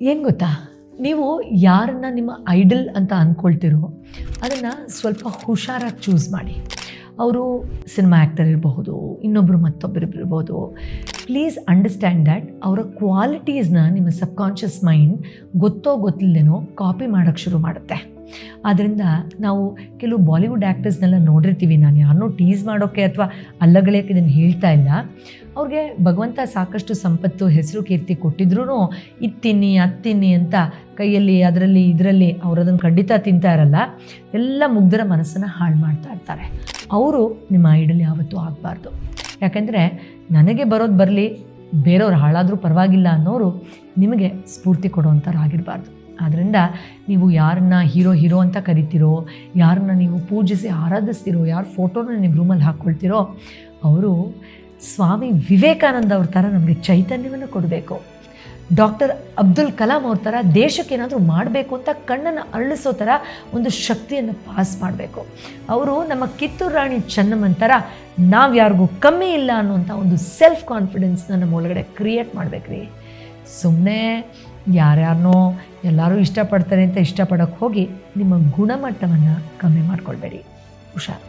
ಏನು ಗೊತ್ತಾ, ನೀವು ಯಾರನ್ನ ನಿಮ್ಮ ಐಡಲ್ ಅಂತ ಅಂದ್ಕೊಳ್ತಿರೋ ಅದನ್ನು ಸ್ವಲ್ಪ ಹುಷಾರಾಗಿ ಚೂಸ್ ಮಾಡಿ. ಅವರು ಸಿನಿಮಾ ಆ್ಯಕ್ಟರ್ ಇರಬಹುದು, ಇನ್ನೊಬ್ಬರು ಮತ್ತೊಬ್ಬರು ಇರ್ಬೋದು. ಪ್ಲೀಸ್ ಅಂಡರ್ಸ್ಟ್ಯಾಂಡ್ ದ್ಯಾಟ್ ಅವರ ಕ್ವಾಲಿಟೀಸ್ನ ನಿಮ್ಮ ಸಬ್ಕಾನ್ಷಿಯಸ್ ಮೈಂಡ್ ಗೊತ್ತೋ ಗೊತ್ತಿಲ್ಲದೇನೋ ಕಾಪಿ ಮಾಡೋಕ್ಕೆ ಶುರು ಮಾಡುತ್ತೆ. ಆದ್ದರಿಂದ ನಾವು ಕೆಲವು ಬಾಲಿವುಡ್ ಆ್ಯಕ್ಟರ್ಸ್ನೆಲ್ಲ ನೋಡಿರ್ತೀವಿ. ನಾನು ಯಾರನ್ನೂ ಟೀಸ್ ಮಾಡೋಕ್ಕೆ ಅಥವಾ ಅಲ್ಲಗಳೆಯೋಕ್ಕೆ ಇದನ್ನು ಹೇಳ್ತಾ ಇಲ್ಲ. ಅವ್ರಿಗೆ ಭಗವಂತ ಸಾಕಷ್ಟು ಸಂಪತ್ತು, ಹೆಸರು, ಕೀರ್ತಿ ಕೊಟ್ಟಿದ್ರೂ ಇದು ತಿನ್ನಿ ಅದು ತಿನ್ನಿ ಅಂತ ಕೈಯಲ್ಲಿ ಅದರಲ್ಲಿ ಇದರಲ್ಲಿ ಅವರು ಅದನ್ನು ಖಂಡಿತ ತಿಂತಾ ಇರಲ್ಲ. ಎಲ್ಲ ಮುಗ್ಧರ ಮನಸ್ಸನ್ನು ಹಾಳು ಮಾಡ್ತಾ ಇರ್ತಾರೆ. ಅವರು ನಿಮ್ಮ ಐಡಲ್ ಯಾವತ್ತೂ ಆಗಬಾರ್ದು. ಯಾಕೆಂದರೆ ನನಗೆ ಬರೋದು ಬರಲಿ, ಬೇರೆಯವ್ರು ಹಾಳಾದರೂ ಪರವಾಗಿಲ್ಲ ಅನ್ನೋರು ನಿಮಗೆ ಸ್ಫೂರ್ತಿ ಕೊಡೋವಂಥವ್ರಾಗಿರಬಾರ್ದು. ಆದ್ದರಿಂದ ನೀವು ಯಾರನ್ನ ಹೀರೋ ಅಂತ ಕರಿತೀರೋ, ಯಾರನ್ನ ನೀವು ಪೂಜಿಸಿ ಆರಾಧಿಸ್ತೀರೋ, ಯಾರ ಫೋಟೋನ ನಿಮ್ಮ ರೂಮಲ್ಲಿ ಹಾಕ್ಕೊಳ್ತೀರೋ ಅವರು ಸ್ವಾಮಿ ವಿವೇಕಾನಂದ ಅವ್ರ ಥರ ನಮಗೆ ಚೈತನ್ಯವನ್ನು ಕೊಡಬೇಕು. ಡಾಕ್ಟರ್ ಅಬ್ದುಲ್ ಕಲಾಂ ಅವ್ರ ಥರ ದೇಶಕ್ಕೇನಾದರೂ ಮಾಡಬೇಕು ಅಂತ ಕಣ್ಣನ್ನು ಅರಳಿಸೋ ಥರ ಒಂದು ಶಕ್ತಿಯನ್ನು ಪಾಸ್ ಮಾಡಬೇಕು. ಅವರು ನಮ್ಮ ಕಿತ್ತೂರು ರಾಣಿ ಚೆನ್ನಮ್ಮನ ಥರ ನಾವು ಯಾರಿಗೂ ಕಮ್ಮಿ ಇಲ್ಲ ಅನ್ನುವಂಥ ಒಂದು ಸೆಲ್ಫ್ ಕಾನ್ಫಿಡೆನ್ಸ್ನ ನಮ್ಮ ಒಳಗಡೆ ಕ್ರಿಯೇಟ್ ಮಾಡಬೇಕ್ರಿ. ಸುಮ್ಮನೆ ಯಾರ್ಯಾರನೋ ಎಲ್ಲರೂ ಇಷ್ಟಪಡ್ತಾರೆ ಅಂತ ಇಷ್ಟಪಡೋಕ್ಕೆ ಹೋಗಿ ನಿಮ್ಮ ಗುಣಮಟ್ಟವನ್ನು ಕಮ್ಮಿ ಮಾಡಿಕೊಳ್ಬೇಡಿ. ಹುಷಾರು.